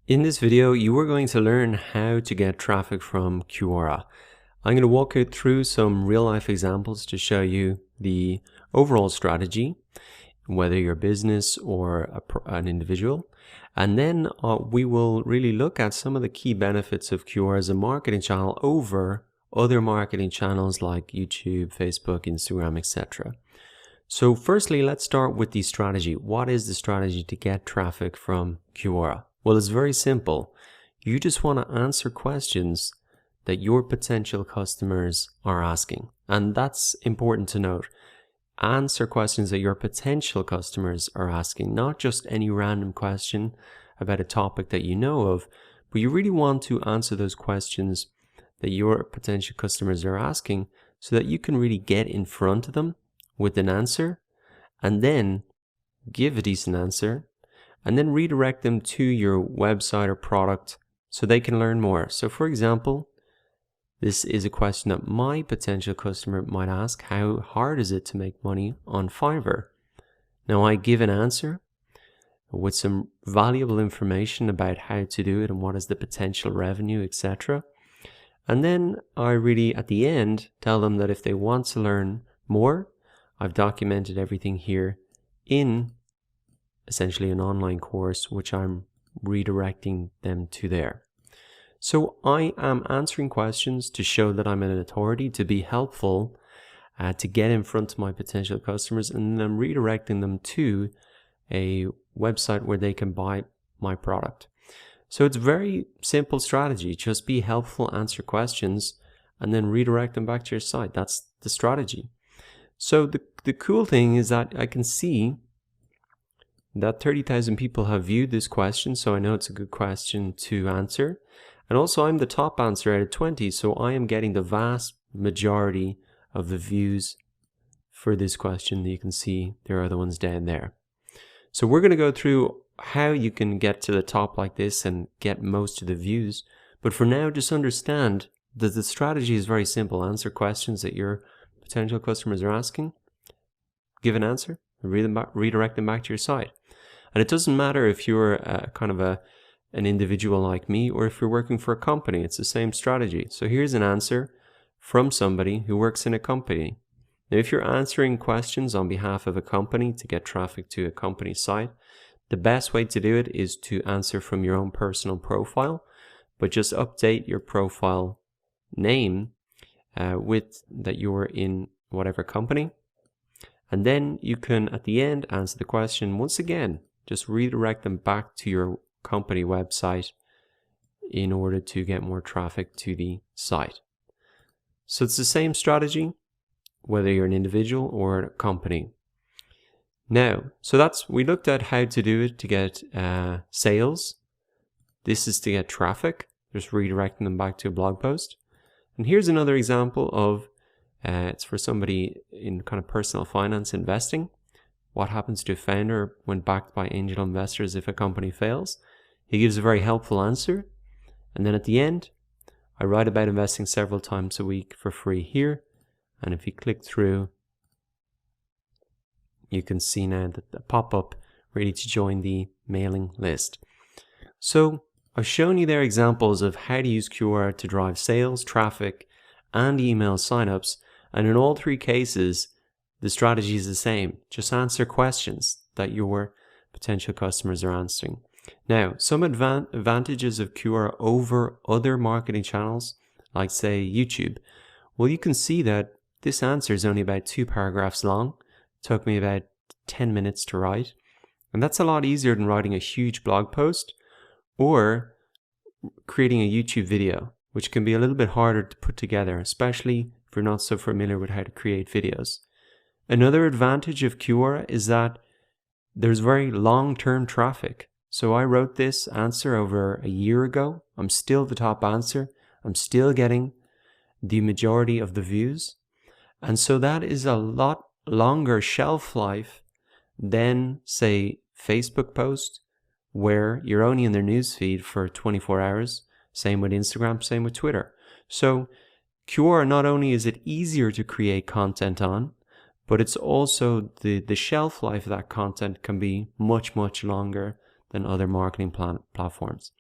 In this video, you are going to learn how to get traffic from Quora. I'm going to walk you through some real-life examples to show you the overall strategy, whether you're a business or an individual. And then we will really look at some of the key benefits of Quora as a marketing channel over other marketing channels like YouTube, Facebook, Instagram, etc. So firstly, let's start with the strategy. What is the strategy to get traffic from Quora? Well, it's very simple. You just want to answer questions that your potential customers are asking. And that's important to note. Answer questions that your potential customers are asking, not just any random question about a topic that you know of, but you really want to answer those questions that your potential customers are asking so that you can really get in front of them with an answer and then give a decent answer and then redirect them to your website or product so they can learn more. So for example, this is a question that my potential customer might ask: how hard is it to make money on Fiverr? Now I give an answer with some valuable information about how to do it and what is the potential revenue, etc. And then I really, at the end, tell them that if they want to learn more, I've documented everything here in essentially an online course, which I'm redirecting them to there. So I am answering questions to show that I'm an authority, to be helpful, to get in front of my potential customers, and then I'm redirecting them to a website where they can buy my product. So it's a very simple strategy. Just be helpful, answer questions, and then redirect them back to your site. That's the strategy. So the cool thing is that I can see that 30,000 people have viewed this question, so I know it's a good question to answer. And also I'm the top answer out of 20, so I am getting the vast majority of the views for this question. You can see there are other ones down there. So we're going to go through how you can get to the top like this and get most of the views. But for now, just understand that the strategy is very simple. Answer questions that your potential customers are asking, give an answer, and redirect them back to your site. And it doesn't matter if you're an individual like me or if you're working for a company, it's the same strategy. So here's an answer from somebody who works in a company. Now, if you're answering questions on behalf of a company to get traffic to a company site, the best way to do it is to answer from your own personal profile, but just update your profile name with that you're in whatever company. And then you can, at the end, answer the question. Once again, just redirect them back to your company website in order to get more traffic to the site. So it's the same strategy, whether you're an individual or a company. Now, so we looked at how to do it to get sales. This is to get traffic, just redirecting them back to a blog post. And here's another example of it's for somebody in kind of personal finance investing. What happens to a founder when backed by angel investors if a company fails? He gives a very helpful answer. And then at the end, I write about investing several times a week for free here. And if you click through, you can see now that the pop-up ready to join the mailing list. So I've shown you there examples of how to use Quora to drive sales, traffic, and email signups. And in all three cases, the strategy is the same. Just answer questions that your potential customers are answering. Now, some advantages of Quora over other marketing channels, like say YouTube. Well, you can see that this answer is only about 2 paragraphs long. It took me about 10 minutes to write. And that's a lot easier than writing a huge blog post or creating a YouTube video, which can be a little bit harder to put together, especially if you're not so familiar with how to create videos. Another advantage of Quora is that there's very long-term traffic. So I wrote this answer over a year ago. I'm still the top answer. I'm still getting the majority of the views. And so that is a lot longer shelf life than, say, Facebook post, where you're only in their newsfeed for 24 hours. Same with Instagram, same with Twitter. So Quora, not only is it easier to create content on, but it's also the shelf life of that content can be much, much longer than other marketing platforms.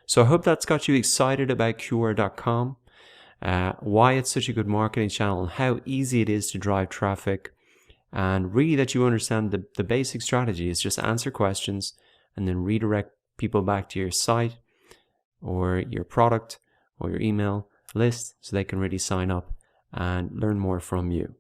So I hope that's got you excited about Quora.com, why it's such a good marketing channel, and how easy it is to drive traffic, and really that you understand the basic strategy is just answer questions and then redirect people back to your site or your product or your email list so they can really sign up and learn more from you.